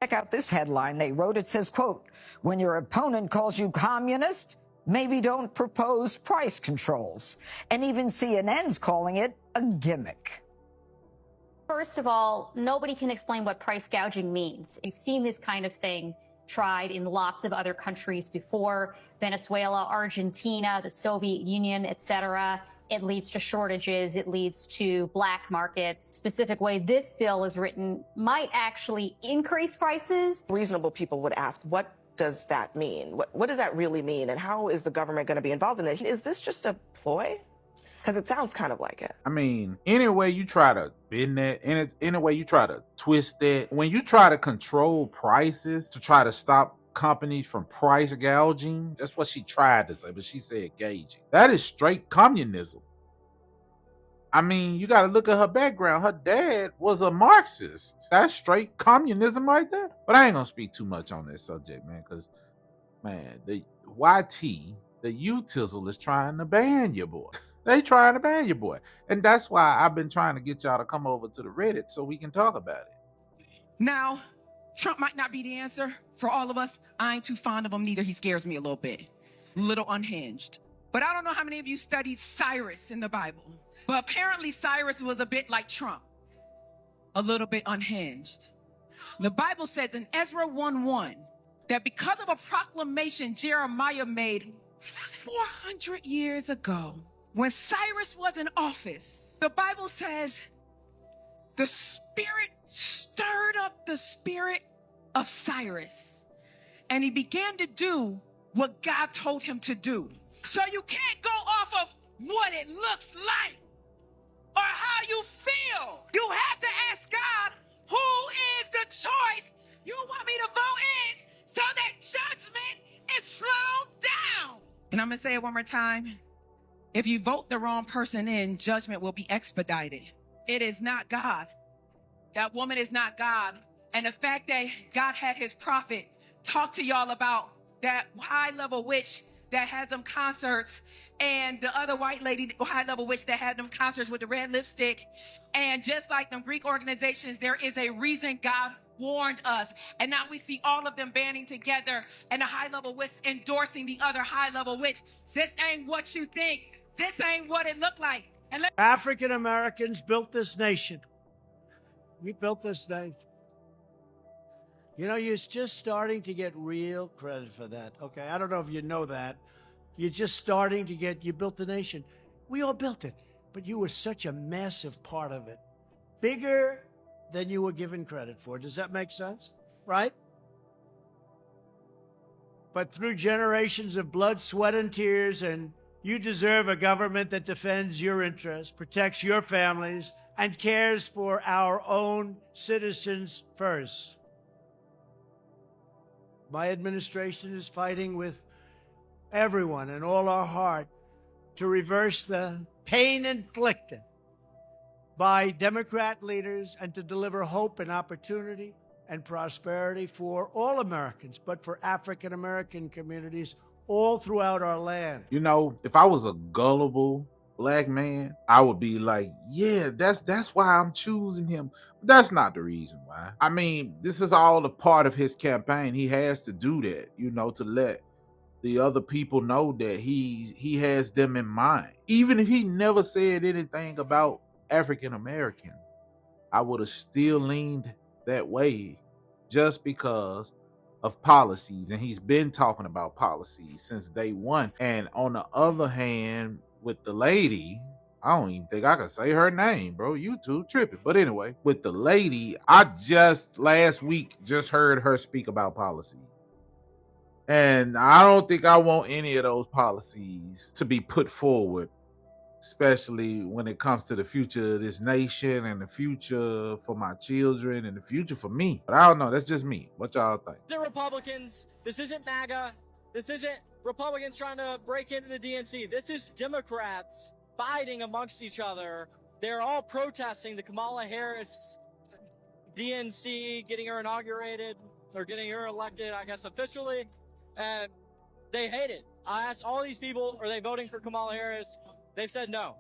Check out this headline they wrote. It says, quote, when your opponent calls you communist, maybe don't propose price controls. And even CNN's calling it a gimmick. First of all, nobody can explain what price gouging means. You've seen this kind of thing tried in lots of other countries before: Venezuela, Argentina, the Soviet Union, etc. It leads to shortages. It leads to black markets. The specific way this bill is written might actually increase prices. Reasonable people would ask, what does that mean? What does that really mean? And how is the government going to be involved in it? Is this just a ploy? Because it sounds kind of like it. I mean, any way you try to bend that, any way you try to twist that, when you try to control prices to try to stop companies from price gouging, that's what she tried to say, but she said gauging. That is straight communism. I mean, you got to look at her background. Her dad was a Marxist. That's straight communism right there. But I ain't gonna speak too much on that subject, man, because, man, the YT, the U-Tizzle is trying to ban your boy. They trying to ban your boy. And that's why I've been trying to get y'all to come over to the Reddit so we can talk about it. Now, Trump might not be the answer for all of us. I ain't too fond of him neither. He scares me a little bit. Little unhinged. But I don't know how many of you studied Cyrus in the Bible. But apparently Cyrus was a bit like Trump. A little bit unhinged. The Bible says in Ezra 1:1 that because of a proclamation Jeremiah made 400 years ago, when Cyrus was in office, the Bible says the Spirit stirred up the spirit of Cyrus, and he began to do what God told him to do. So you can't go off of what it looks like or how you feel. You have to ask God, who is the choice you want me to vote in so that judgment is slowed down? And I'm going to say it one more time. If you vote the wrong person in, judgment will be expedited. It is not God. That woman is not God. And the fact that God had his prophet talk to y'all about that high-level witch that had them concerts, and the other white lady, high-level witch that had them concerts with the red lipstick. And just like them Greek organizations, there is a reason God warned us. And now we see all of them banding together and the high-level witch endorsing the other high-level witch. This ain't what you think. This ain't what it looked like. And African Americans built this nation. We built this nation. You know, you're just starting to get real credit for that. Okay, I don't know if you know that. You're just starting to get, you built the nation. We all built it, but you were such a massive part of it. Bigger than you were given credit for. Does that make sense? Right? But through generations of blood, sweat, and tears, and you deserve a government that defends your interests, protects your families, and cares for our own citizens first. My administration is fighting with everyone and all our heart to reverse the pain inflicted by Democrat leaders and to deliver hope and opportunity and prosperity for all Americans, but for African American communities all throughout our land. You know, if I was a gullible black man, I would be like, yeah, that's why I'm choosing him. But that's not the reason why. I mean, this is all a part of his campaign. He has to do that, you know, to let the other people know that he has them in mind. Even if he never said anything about African Americans, I would have still leaned that way just because of policies. And he's been talking about policies since day one. And on the other hand, with the lady, I don't even think I can say her name, bro. YouTube tripping. But anyway, with the lady, I just last week just heard her speak about policies. And I don't think I want any of those policies to be put forward, especially when it comes to the future of this nation and the future for my children and the future for me. But I don't know. That's just me. What y'all think? The Republicans. This isn't MAGA. This isn't Republicans trying to break into the DNC. This is Democrats fighting amongst each other. They're all protesting the Kamala Harris DNC, getting her inaugurated or getting her elected, I guess, officially. And they hate it. I asked all these people, are they voting for Kamala Harris? They've said no.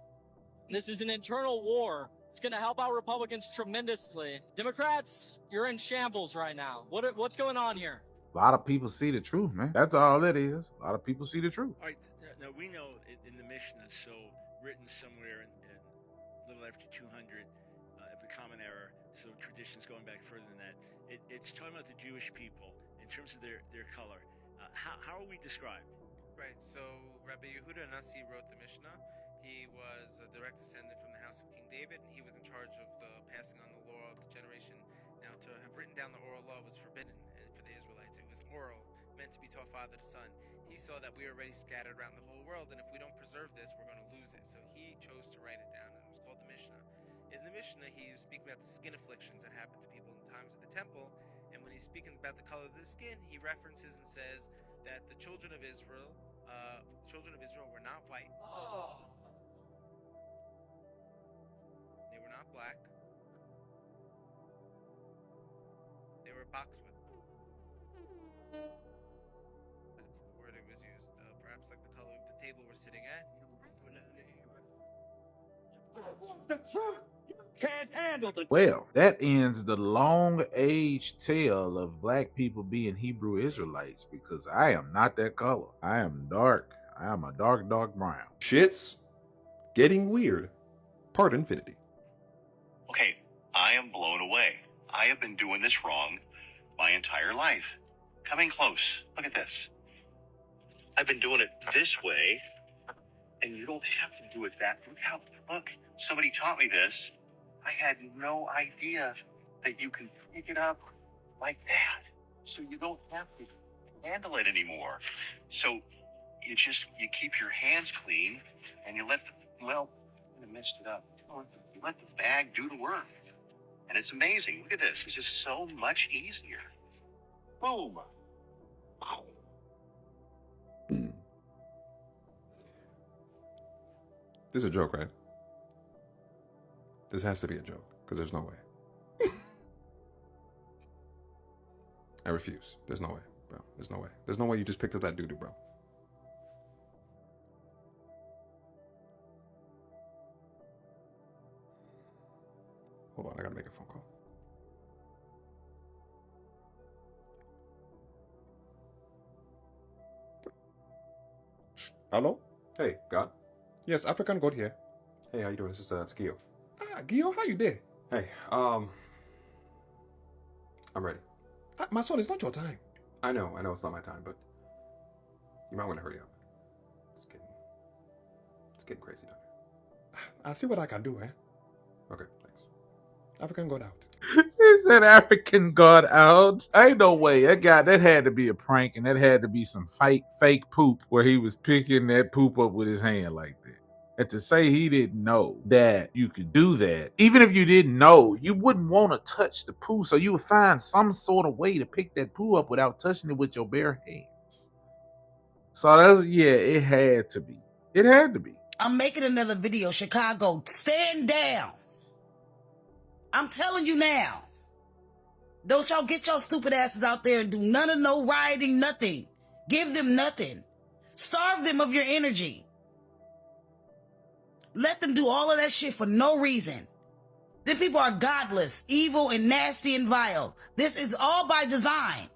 This is an internal war It's going to help out Republicans tremendously. Democrats, you're in shambles right now. What's going on here? A lot of people see the truth, man. That's all it is. A lot of people see the truth. All right. Now, we know in the Mishnah, so written somewhere in a little after 200 of the Common Era, so traditions going back further than that, it's talking about the Jewish people in terms of their color. How are we described? Right, so Rabbi Yehuda Nasi wrote the Mishnah. He was a direct descendant from the house of King David, and he was in charge of the passing on the law of the generation. Now, to have written down the oral law was forbidden for the Israelites. It was oral, meant to be taught father to son. He saw that we are already scattered around the whole world, and if we don't preserve this, we're going to lose it. So he chose to write it down, and it was called the Mishnah. In the Mishnah, he's speaking about the skin afflictions that happened to people in the times of the temple, and when he's speaking about the color of the skin, he references and says that the children of Israel were not white. They were not black. They were boxwood. That's the word it was used. Perhaps like the color of the table we're sitting at. Can't handle the Well, that ends the long-age tale of black people being Hebrew Israelites, because I am not that color. I am dark. I am a dark brown. Shit's getting weird. Part infinity. Okay, I am blown away. I have been doing this wrong my entire life. Coming close. Look at this. I've been doing it this way, and you don't have to do it that way. Look, somebody taught me this. I had no idea that you can pick it up like that. So you don't have to handle it anymore. So you keep your hands clean, and you let I messed it up. You let the bag do the work. And it's amazing. Look at this. This is so much easier. Boom. This is a joke, right? This has to be a joke, because there's no way. I refuse. There's no way, bro. There's no way. There's no way you just picked up that doo-doo, bro. Hold on, I gotta make a phone call. Hello? Hey, God. Yes, African God here. Hey, how you doing? This is it's Gio. Gio, how you doing? Hey, I'm ready. My son, it's not your time. I know it's not my time, but you might want to hurry up. It's getting crazy down here. I'll see what I can do, eh? Okay, thanks. African God out. He said African God out. Ain't no way. That had to be a prank, and that had to be some fake poop where he was picking that poop up with his hand like that. And to say he didn't know that you could do that, even if you didn't know, you wouldn't want to touch the poo, so you would find some sort of way to pick that poo up without touching it with your bare hands. So it had to be. It had to be. I'm making another video, Chicago. Stand down. I'm telling you now. Don't y'all get your stupid asses out there and do none of no rioting, nothing. Give them nothing. Starve them of your energy. Let them do all of that shit for no reason. Then people are godless, evil, and nasty and vile. This is all by design.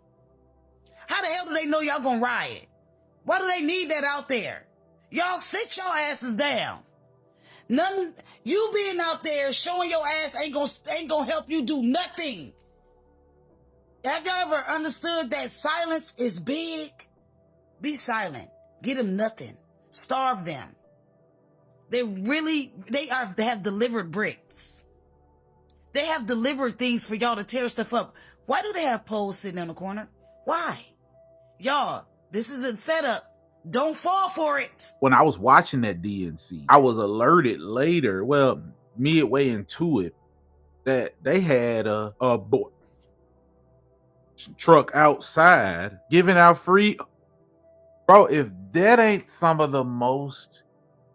How the hell do they know y'all gonna riot? Why do they need that out there? Y'all sit your asses down. You being out there showing your ass ain't gonna help you do nothing. Have y'all ever understood that silence is big? Be silent. Get them nothing. Starve them. They have delivered bricks. They have delivered things for y'all to tear stuff up. Why do they have poles sitting in the corner? Why? Y'all, this is a setup. Don't fall for it. When I was watching that DNC, I was alerted later, midway into it, that they had a truck outside giving out free. Bro, if that ain't some of the most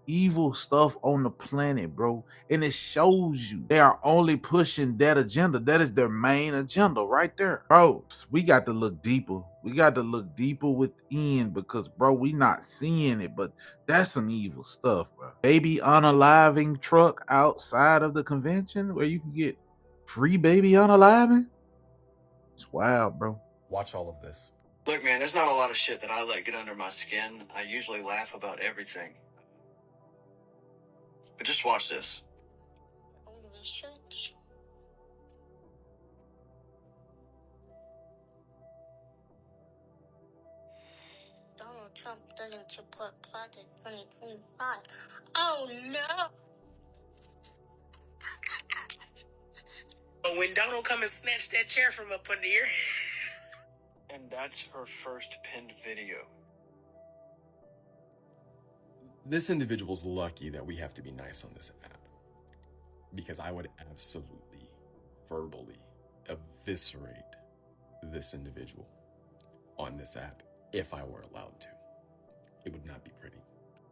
evil stuff on the planet, bro. And it shows you they are only pushing that agenda. That is their main agenda right there. Bro, we got to look deeper. We got to look deeper within because, bro, we not seeing it, but that's some evil stuff, bro. Baby unaliving truck outside of the convention where you can get free baby unaliving. It's wild, bro. Watch all of this. Look, man, there's not a lot of shit that I let get under my skin. I usually laugh about everything. But just watch this. Donald Trump doesn't support Project 2025. Oh no! But when Donald come and snatch that chair from up under here. And that's her first pinned video. This individual's lucky that we have to be nice on this app. Because I would absolutely, verbally eviscerate this individual on this app if I were allowed to. It would not be pretty.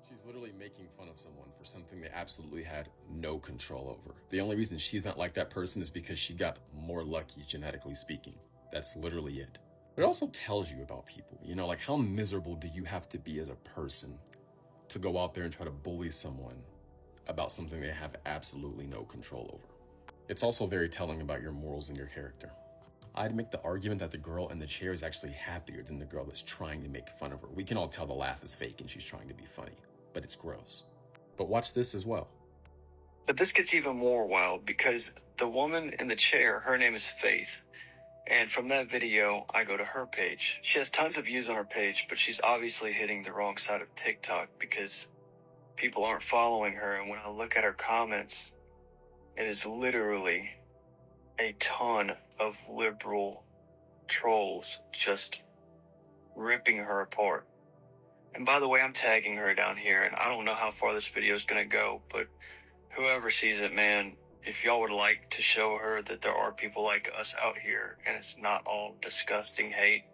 She's literally making fun of someone for something they absolutely had no control over. The only reason she's not like that person is because she got more lucky, genetically speaking. That's literally it. It also tells you about people, you know, like how miserable do you have to be as a person to go out there and try to bully someone about something they have absolutely no control over. It's also very telling about your morals and your character. I'd make the argument that the girl in the chair is actually happier than the girl that's trying to make fun of her. We can all tell the laugh is fake and she's trying to be funny, but it's gross. But watch this as well. But this gets even more wild because the woman in the chair, her name is Faith. And from that video, I go to her page. She has tons of views on her page, but she's obviously hitting the wrong side of TikTok because people aren't following her. And when I look at her comments, it is literally a ton of liberal trolls just ripping her apart. And by the way, I'm tagging her down here, and I don't know how far this video is going to go, but whoever sees it, man, if y'all would like to show her that there are people like us out here and it's not all disgusting hate,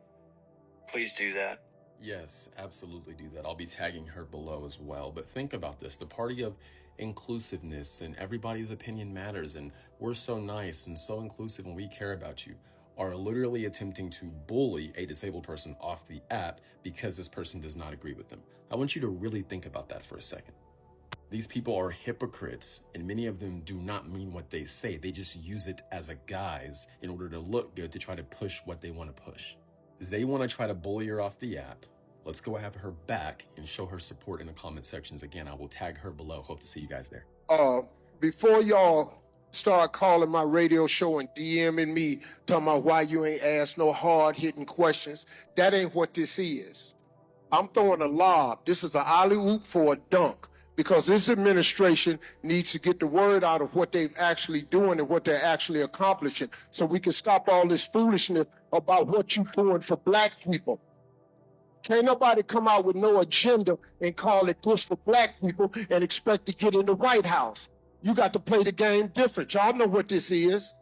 please do that. Yes, absolutely do that. I'll be tagging her below as well. But think about this, the party of inclusiveness and everybody's opinion matters and we're so nice and so inclusive and we care about you are literally attempting to bully a disabled person off the app because this person does not agree with them. I want you to really think about that for a second. These people are hypocrites, and many of them do not mean what they say. They just use it as a guise in order to look good, to try to push what they want to push. They want to try to bully her off the app. Let's go have her back and show her support in the comment sections. Again, I will tag her below. Hope to see you guys there. Before y'all start calling my radio show and DMing me, talking about why you ain't asked no hard-hitting questions, that ain't what this is. I'm throwing a lob. This is an alley-oop for a dunk. Because this administration needs to get the word out of what they're actually doing and what they're actually accomplishing so we can stop all this foolishness about what you're doing for black people. Can't nobody come out with no agenda and call it push for black people and expect to get in the White House. You got to play the game different. Y'all know what this is.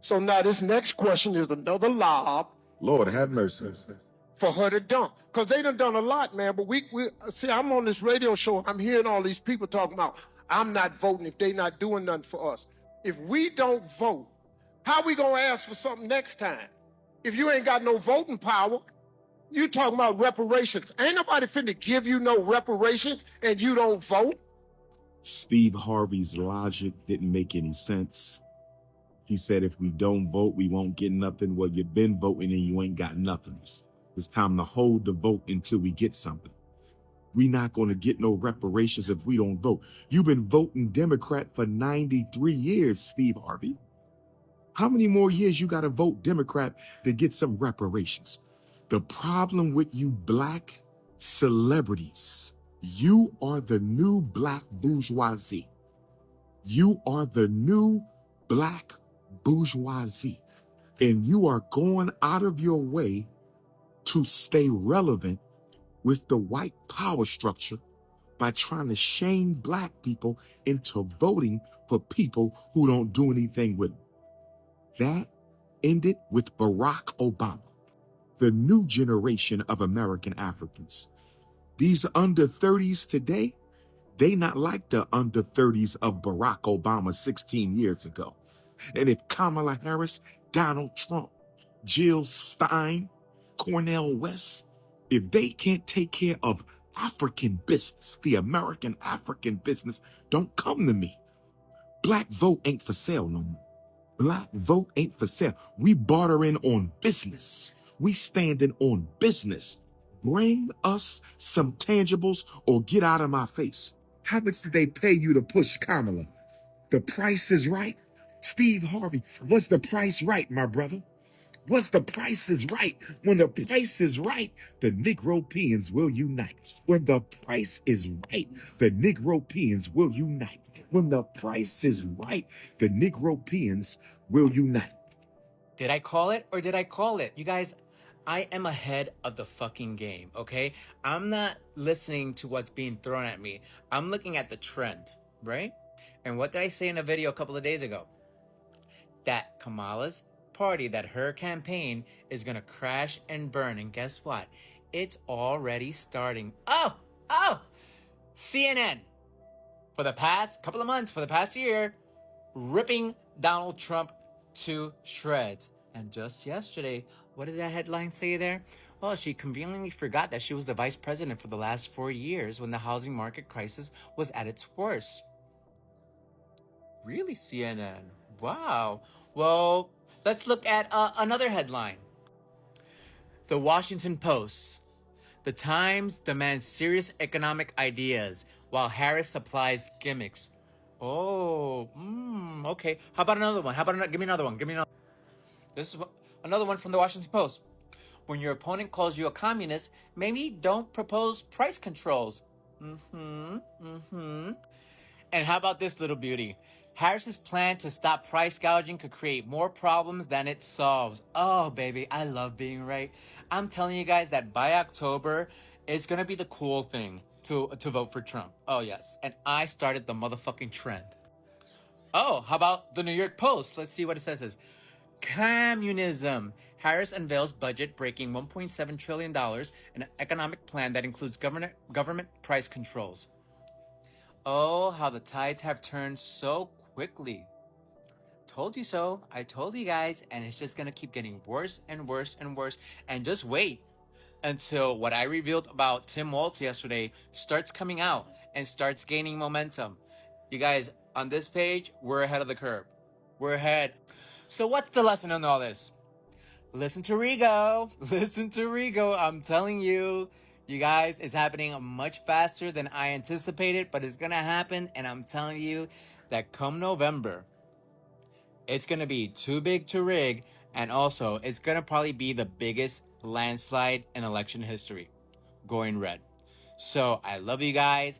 So now this next question is another lob. Lord have mercy. For her to dunk. Because they done a lot, man. But we see, I'm on this radio show. I'm hearing all these people talking about, I'm not voting if they not doing nothing for us. If we don't vote, how we going to ask for something next time? If you ain't got no voting power, you talking about reparations. Ain't nobody finna give you no reparations and you don't vote. Steve Harvey's logic didn't make any sense. He said if we don't vote, we won't get nothing. Well, you've been voting and you ain't got nothing. It's time to hold the vote until we get something. We're not going to get no reparations if we don't vote. You've been voting Democrat for 93 years, Steve Harvey. How many more years you got to vote Democrat to get some reparations? The problem with you black celebrities, you are the new black bourgeoisie. You are the new black bourgeoisie. And you are going out of your way to stay relevant with the white power structure by trying to shame black people into voting for people who don't do anything with them. That ended with Barack Obama, the new generation of American Africans. These under 30s today, They not like the under 30s of Barack Obama 16 years ago. And if Kamala Harris, Donald Trump, Jill Stein, Cornel West, if they can't take care of African business, the American African business, don't come to me. Black vote ain't for sale no more. Black vote ain't for sale. We bartering on business. We standing on business. Bring us some tangibles or get out of my face. How much did they pay you to push Kamala? The price is right. Steve Harvey, was the price right, my brother? Was the price is right? When the price is right, the Negropeans will unite. When the price is right, the Negropeans will unite. When the price is right, the Negropeans will unite. Did I call it or did I call it? You guys, I am ahead of the fucking game, okay? I'm not listening to what's being thrown at me. I'm looking at the trend, right? And what did I say in a video a couple of days ago? That Kamala's party, that her campaign is gonna crash and burn. And guess what? It's already starting. Oh! CNN, for the past couple of months, for the past year, ripping Donald Trump to shreds. And just yesterday, what did that headline say there? Well, she conveniently forgot that she was the vice president for the last 4 years when the housing market crisis was at its worst. Really, CNN? Wow. Well, let's look at another headline. The Washington Post. The Times demands serious economic ideas while Harris supplies gimmicks. Oh, okay. How about another one? Give me another one. This is another one from the Washington Post. When your opponent calls you a communist, maybe don't propose price controls. And how about this little beauty? Harris's plan to stop price gouging could create more problems than it solves. Oh, baby, I love being right. I'm telling you guys that by October, it's going to be the cool thing to vote for Trump. Oh, yes. And I started the motherfucking trend. Oh, how about the New York Post? Let's see what it says. Communism. Harris unveils budget breaking $1.7 trillion, an economic plan that includes government price controls. Oh, how the tides have turned so quickly. Told you so. I told you guys, and it's just gonna keep getting worse and worse and worse. And just wait until what I revealed about Tim Walz yesterday starts coming out and starts gaining momentum. You guys, on this page, we're ahead of the curve. We're ahead. So what's the lesson in all this? Listen to Rigo. Listen to Rigo. I'm telling you. You guys, it's happening much faster than I anticipated, but it's going to happen. And I'm telling you that come November, it's going to be too big to rig. And also, it's going to probably be the biggest landslide in election history, going red. So I love you guys.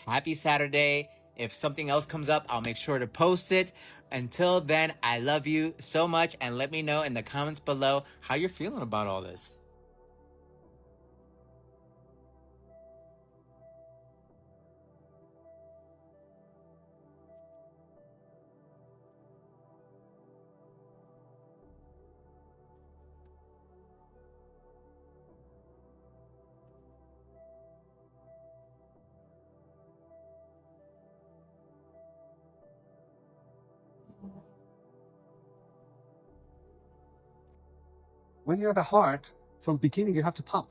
Happy Saturday. If something else comes up, I'll make sure to post it. Until then, I love you so much. And let me know in the comments below how you're feeling about all this. When you have a heart, from the beginning you have to pump.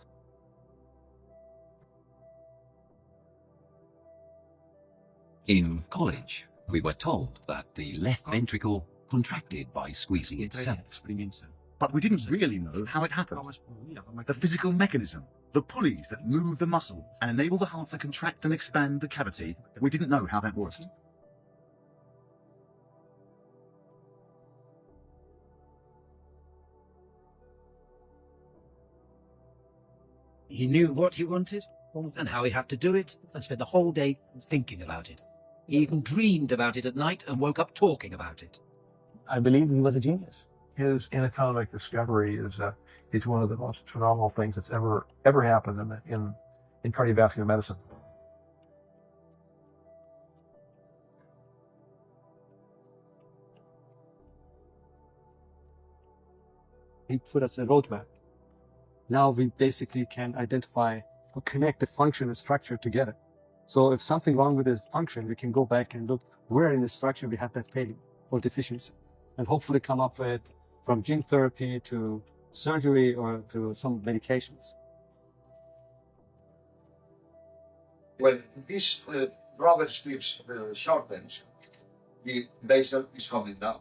In college, we were told that the left ventricle contracted by squeezing its tails. But we didn't really know how it happened. The physical mechanism, the pulleys that move the muscle and enable the heart to contract and expand the cavity, we didn't know how that worked. He knew what he wanted and how he had to do it and spent the whole day thinking about it. He even dreamed about it at night and woke up talking about it. I believe he was a genius. His anatomic discovery is one of the most phenomenal things that's ever happened in cardiovascular medicine. He put us a roadmap. Now we basically can identify or connect the function and structure together. So if something wrong with this function, we can go back and look where in the structure we have that failure or deficiency, and hopefully come up with from gene therapy to surgery or to some medications. When this brother sleeps short bench, the basal is coming down.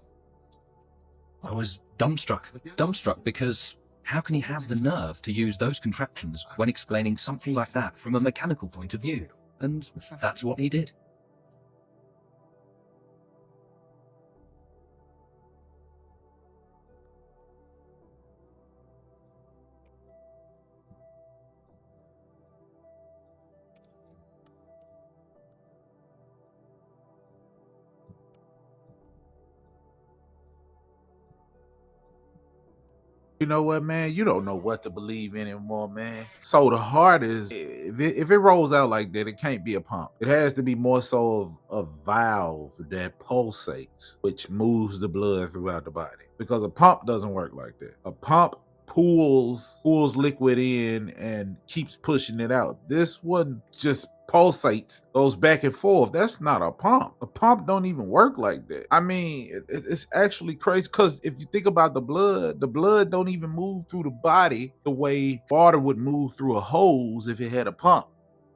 I was dumbstruck because how can he have the nerve to use those contractions when explaining something like that from a mechanical point of view? And that's what he did. You know what, man? You don't know what to believe anymore, man. So the heart is, if it rolls out like that, it can't be a pump. It has to be more so of a valve that pulsates, which moves the blood throughout the body. Because a pump doesn't work like that. A pump pulls liquid in and keeps pushing it out. This one just pulsates, goes back and forth. That's not a pump. A pump don't even work like that. I mean, it's actually crazy because if you think about the blood don't even move through the body the way water would move through a hose if it had a pump.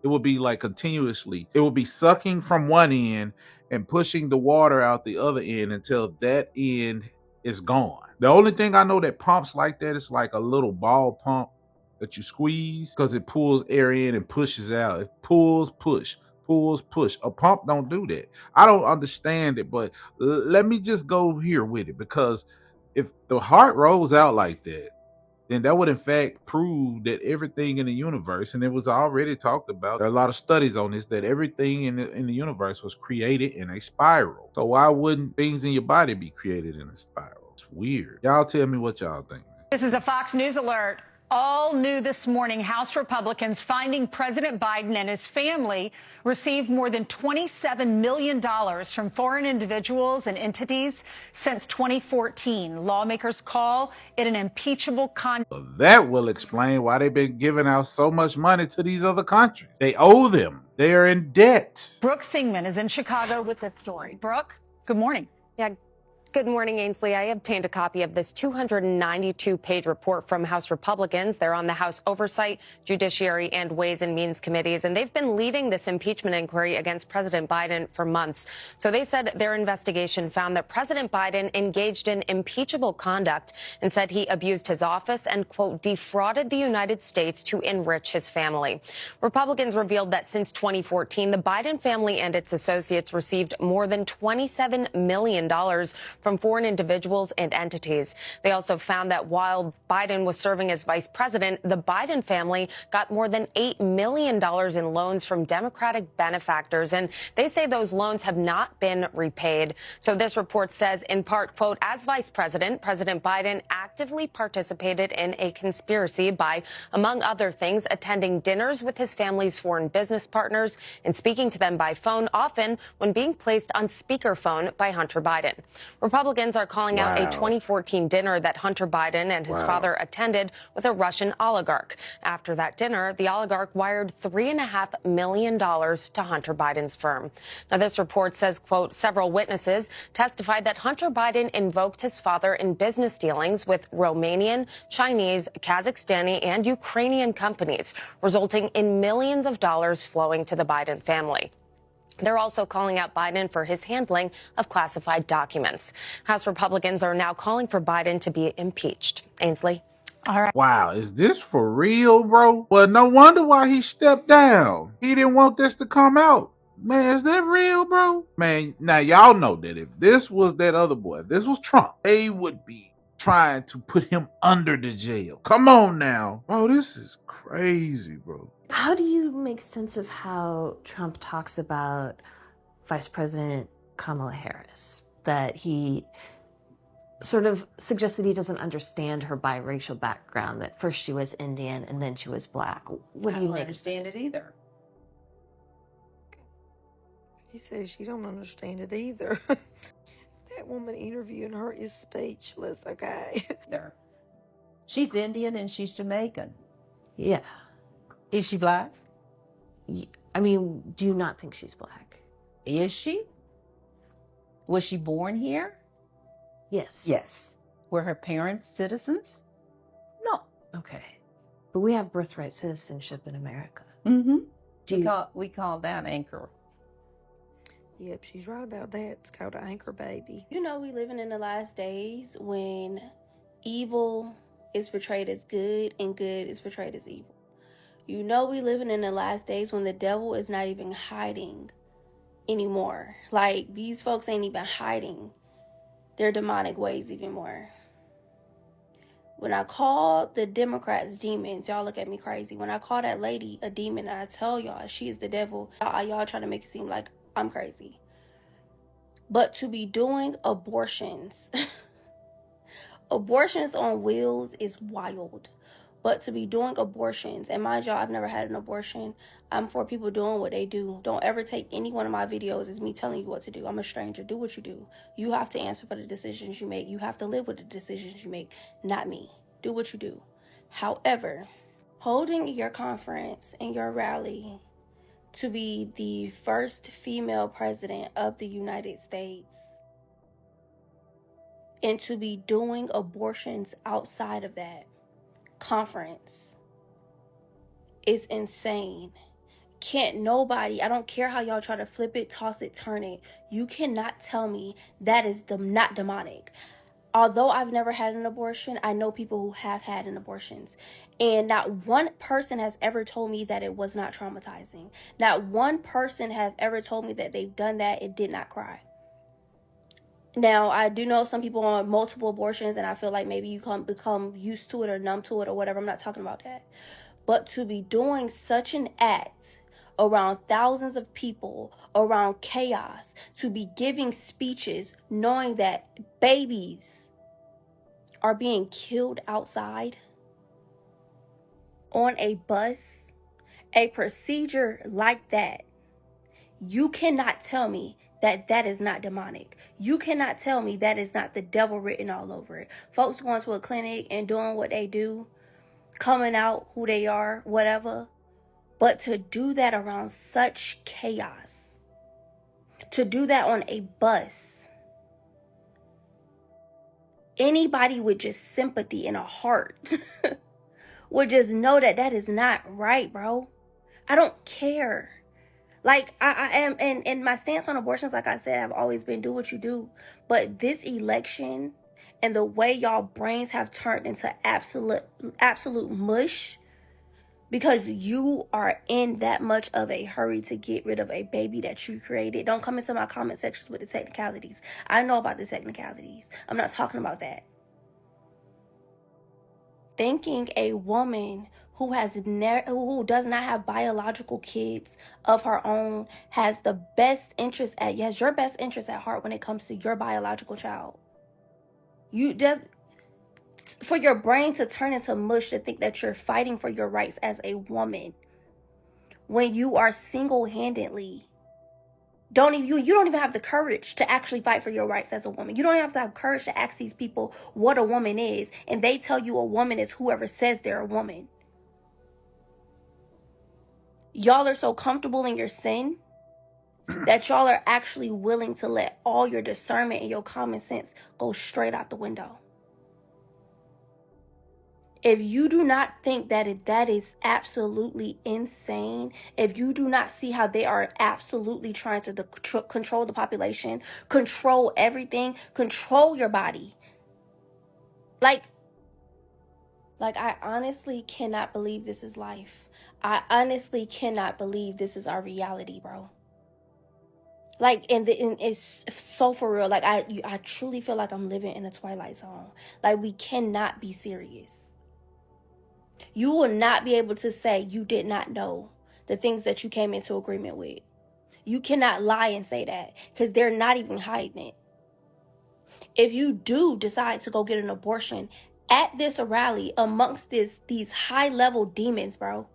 It would be like continuously. It would be sucking from one end and pushing the water out the other end until that end is gone. The only thing I know that pumps like that is like a little ball pump that you squeeze because it pulls air in and pushes out. It pulls, push. A pump don't do that. I don't understand it, but let me just go here with it, because if the heart rolls out like that, then that would in fact prove that everything in the universe, and it was already talked about, there are a lot of studies on this, that everything in the universe was created in a spiral. So why wouldn't things in your body be created in a spiral? It's weird. Y'all tell me what y'all think. This is a Fox News alert. All new this morning, House Republicans finding President Biden and his family received more than $27 million from foreign individuals and entities since 2014. Lawmakers call it an impeachable conduct. That will explain why they've been giving out so much money to these other countries. They owe them. They are in debt. Brooke Singman is in Chicago with this story. Brooke, good morning. Yeah. Good morning, Ainsley. I obtained a copy of this 292-page report from House Republicans. They're on the House Oversight, Judiciary, and Ways and Means committees, and they've been leading this impeachment inquiry against President Biden for months. So they said their investigation found that President Biden engaged in impeachable conduct and said he abused his office and, quote, defrauded the United States to enrich his family. Republicans revealed that since 2014, the Biden family and its associates received more than $27 million from foreign individuals and entities. They also found that while Biden was serving as vice president, the Biden family got more than $8 million in loans from Democratic benefactors, and they say those loans have not been repaid. So this report says, in part, quote, as vice president, President Biden actively participated in a conspiracy by, among other things, attending dinners with his family's foreign business partners and speaking to them by phone, often when being placed on speakerphone by Hunter Biden. Republicans are calling out a 2014 dinner that Hunter Biden and his father attended with a Russian oligarch. After that dinner, the oligarch wired $3.5 million to Hunter Biden's firm. Now, this report says, quote, several witnesses testified that Hunter Biden invoked his father in business dealings with Romanian, Chinese, Kazakhstani, and Ukrainian companies, resulting in millions of dollars flowing to the Biden family. They're also calling out Biden for his handling of classified documents. House Republicans are now calling for Biden to be impeached. Ainsley? All right. Wow, is this for real, bro? Well, no wonder why he stepped down. He didn't want this to come out. Man, is that real, bro? Man, now y'all know that if this was that other boy, if this was Trump, they would be trying to put him under the jail. Come on now. Bro, this is crazy, bro. How do you make sense of how Trump talks about Vice President Kamala Harris? That he sort of suggests that he doesn't understand her biracial background, that first she was Indian and then she was black. What do you make? Understand it either. He says you don't understand it either. That woman interviewing her is speechless, okay? She's Indian and she's Jamaican. Yeah. Is she black? I mean, do you not think she's black? Is she? Was she born here? Yes. Yes. Were her parents citizens? No. Okay. But we have birthright citizenship in America. Mm-hmm. We call that anchor. Yep, she's right about that. It's called an anchor baby. You know, we living in the last days when evil is portrayed as good and good is portrayed as evil. You know, we living in the last days when the devil is not even hiding anymore. Like, these folks ain't even hiding their demonic ways even more. When I call the Democrats demons, y'all look at me crazy. When I call that lady a demon and I tell y'all she is the devil, y'all trying to make it seem like I'm crazy. But to be doing abortions, abortions on wheels is wild. But to be doing abortions, and mind y'all, I've never had an abortion. I'm for people doing what they do. Don't ever take any one of my videos as me telling you what to do. I'm a stranger. Do what you do. You have to answer for the decisions you make. You have to live with the decisions you make, not me. Do what you do. However, holding your conference and your rally to be the first female president of the United States and to be doing abortions outside of that conference is insane. Can't nobody, I don't care how y'all try to flip it, toss it, turn it, you cannot tell me that is not demonic. Although I've never had an abortion, I know people who have had an abortions. And not one person has ever told me that it was not traumatizing. Not one person has ever told me that they've done that and did not cry. Now, I do know some people on multiple abortions, and I feel like maybe you can become used to it or numb to it or whatever. I'm not talking about that. But to be doing such an act around thousands of people, around chaos, to be giving speeches knowing that babies are being killed outside on a bus, a procedure like that, you cannot tell me that that is not demonic. You cannot tell me that is not the devil written all over it. Folks going to a clinic and doing what they do, coming out who they are, whatever. But to do that around such chaos, to do that on a bus, anybody with just sympathy and a heart would just know that that is not right, bro. I don't care. Like, I am, and my stance on abortions, like I said, I've always been do what you do. But this election and the way y'all brains have turned into absolute mush because you are in that much of a hurry to get rid of a baby that you created. Don't come into my comment sections with the technicalities. I know about the technicalities. I'm not talking about that. Thinking a woman who does not have biological kids of her own has the best interest has your best interest at heart when it comes to your biological child. For your brain to turn into mush to think that you're fighting for your rights as a woman when you are single-handedly you don't even have the courage to actually fight for your rights as a woman. You don't even have to have courage to ask these people what a woman is, and they tell you a woman is whoever says they're a woman. Y'all are so comfortable in your sin that y'all are actually willing to let all your discernment and your common sense go straight out the window. If you do not think that is absolutely insane, if you do not see how they are absolutely trying to control the population, control everything, control your body. Like I honestly cannot believe this is life. I honestly cannot believe this is our reality, bro. Like, and it's so for real. Like, I truly feel like I'm living in a Twilight Zone. Like, we cannot be serious. You will not be able to say you did not know the things that you came into agreement with. You cannot lie and say that because they're not even hiding it. If you do decide to go get an abortion at this rally amongst these high-level demons, bro,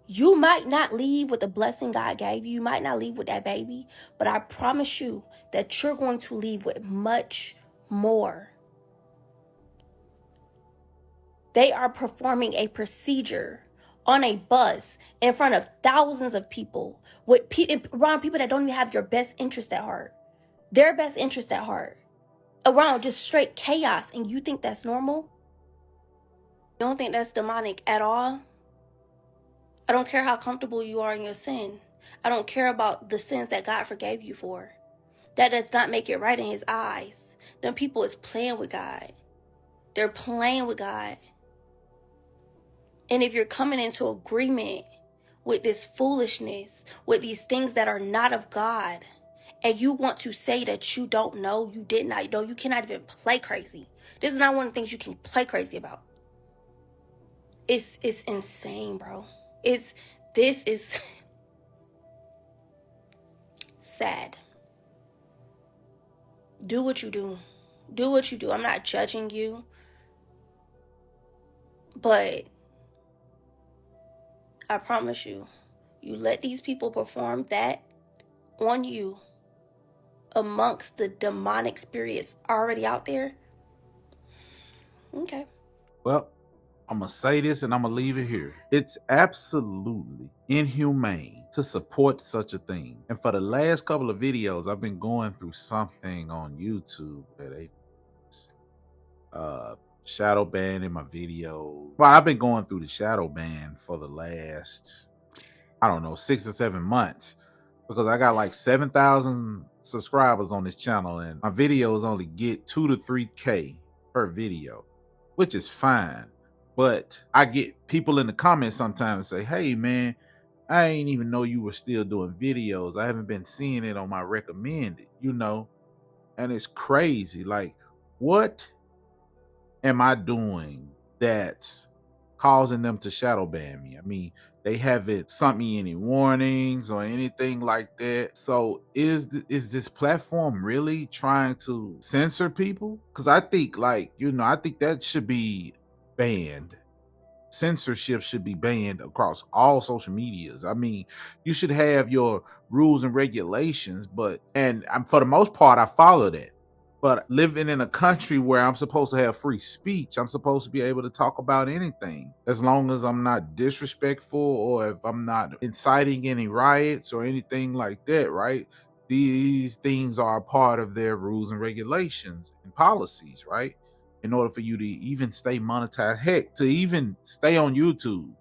you might not leave with the blessing God gave you. You might not leave with that baby, but I promise you that you're going to leave with much more. They are performing a procedure on a bus in front of thousands of people with around people that don't even have your best interest at heart, their best interest at heart, around just straight chaos, and you think that's normal? You don't think that's demonic at all? I don't care how comfortable you are in your sin. I don't care about the sins that God forgave you for. That does not make it right in his eyes. Them people is playing with God. They're playing with God. And if you're coming into agreement with this foolishness, with these things that are not of God, and you want to say that you don't know, you did not know, you cannot even play crazy. This is not one of the things you can play crazy about. It's insane, bro. This is sad. Do what you do. Do what you do. I'm not judging you. But I promise you, you let these people perform that on you amongst the demonic spirits already out there. Okay. Well, I'm going to say this and I'm going to leave it here. It's absolutely inhumane to support such a thing. And for the last couple of videos, I've been going through something on YouTube that they shadow ban in my video. Well, I've been going through the shadow ban for the last, I don't know, 6 or 7 months, because I got like 7,000 subscribers on this channel and my videos only get 2 to 3K per video, which is fine. But I get people in the comments sometimes say, hey man, I ain't even know you were still doing videos. I haven't been seeing it on my recommended, and it's crazy. Like, what am I doing that's causing them to shadow ban me? I mean, they haven't sent me any warnings or anything like that. So is this platform really trying to censor people? Because I think, I think that should be banned. Censorship should be banned across all social medias. I mean, you should have your rules and regulations, and for the most part, I follow that. But living in a country where I'm supposed to have free speech, I'm supposed to be able to talk about anything as long as I'm not disrespectful or if I'm not inciting any riots or anything like that, right? These things are a part of their rules and regulations and policies, right? In order for you to even stay monetized, heck, to even stay on YouTube,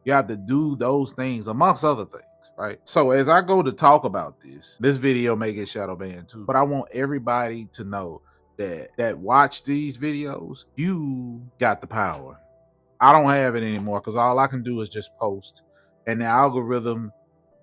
you have to do those things amongst other things, right? So as I go to talk about this video may get shadow banned too, but I want everybody to know that watch these videos, you got the power. I don't have it anymore because all I can do is just post, and the algorithm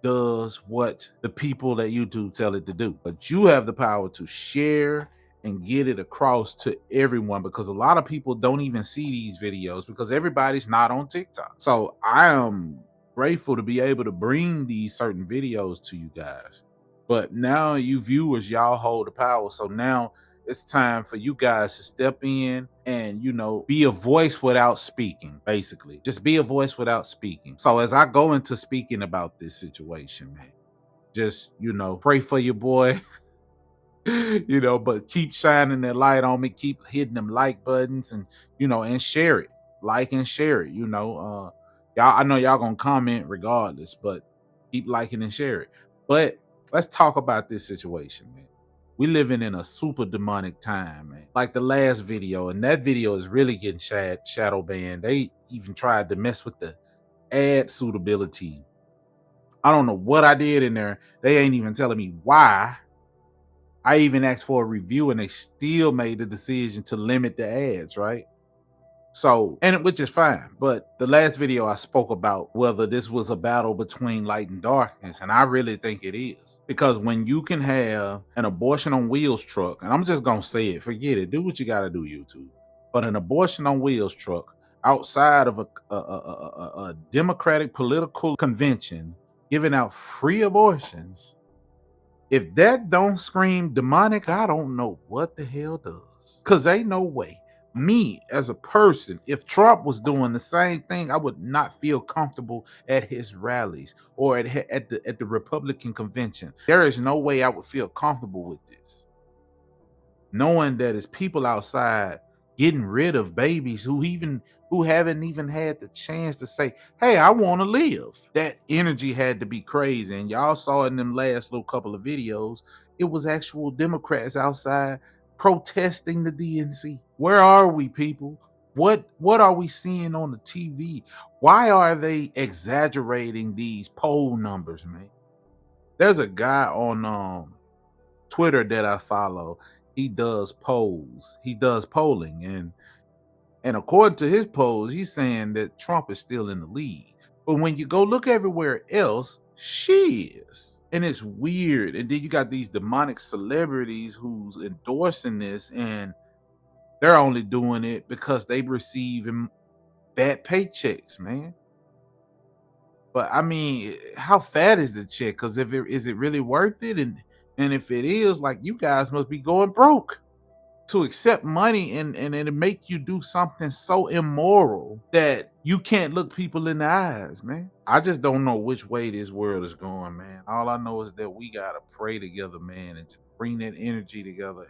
does what the people that YouTube tell it to do. But you have the power to share and get it across to everyone, because a lot of people don't even see these videos because everybody's not on TikTok. So I am grateful to be able to bring these certain videos to you guys. But now you viewers, y'all hold the power. So now it's time for you guys to step in and, be a voice without speaking, basically. Just be a voice without speaking. So as I go into speaking about this situation, man, just, pray for your boy. But keep shining that light on me, keep hitting them like buttons and, and share it. Like and share it, y'all, I know y'all gonna comment regardless, but keep liking and share it. But let's talk about this situation, man. We living in a super demonic time, man. Like the last video, and that video is really getting shadow banned. They even tried to mess with the ad suitability. I don't know what I did in there. They ain't even telling me why. I even asked for a review and they still made the decision to limit the ads, right? So, which is fine. But the last video I spoke about whether this was a battle between light and darkness, and I really think it is. Because when you can have an abortion on wheels truck, and I'm just going to say it, forget it, do what you got to do, YouTube. But an abortion on wheels truck outside of a Democratic political convention giving out free abortions, if that don't scream demonic, I don't know what the hell does. Because ain't no way. Me, as a person, if Trump was doing the same thing, I would not feel comfortable at his rallies or at the Republican convention. There is no way I would feel comfortable with this. Knowing that it's people outside getting rid of babies who even who haven't even had the chance to say, hey, I want to live. That energy had to be crazy. And y'all saw in them last little couple of videos, it was actual Democrats outside protesting the DNC. Where are we, people? What are we seeing on the TV? Why are they exaggerating these poll numbers, man? There's a guy on Twitter that I follow. He does polls. He does polling, and according to his polls, he's saying that Trump is still in the lead. But when you go look everywhere else, she is. And it's weird. And then you got these demonic celebrities who's endorsing this, and they're only doing it because they receive bad paychecks, man. But I mean, how fat is the check? Because is it really worth it? And if it is, like, you guys must be going broke to accept money and it make you do something so immoral that you can't look people in the eyes, man. I just don't know which way this world is going, man. All I know is that we gotta pray together, man, and just bring that energy together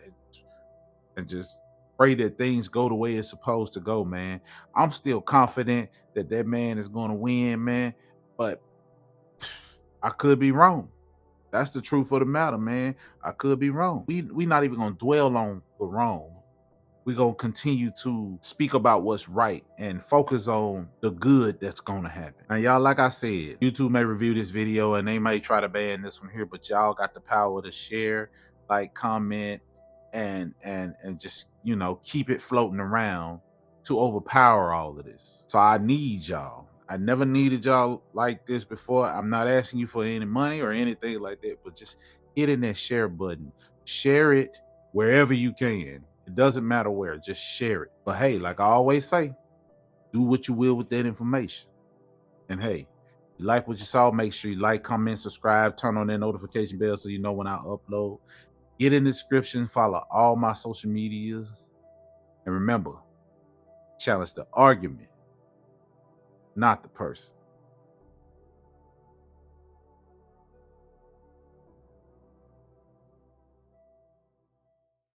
and just pray that things go the way it's supposed to go, man. I'm still confident that that man is going to win, man, but I could be wrong. That's the truth of the matter, man. I could be wrong. We not even gonna dwell on the wrong. We're gonna continue to speak about what's right and focus on the good that's gonna happen. Now, y'all, like I said, YouTube may review this video and they may try to ban this one here, but y'all got the power to share, like, comment, and just, you know, keep it floating around to overpower all of this. So I need y'all. I never needed y'all like this before. I'm not asking you for any money or anything like that, but just hitting that share button. Share it wherever you can. It doesn't matter where, just share it. But hey, like I always say, do what you will with that information. And hey, you like what you saw, make sure you like, comment, subscribe, turn on that notification bell so you know when I upload. Get in the description, follow all my social medias. And remember, challenge the argument, not the person.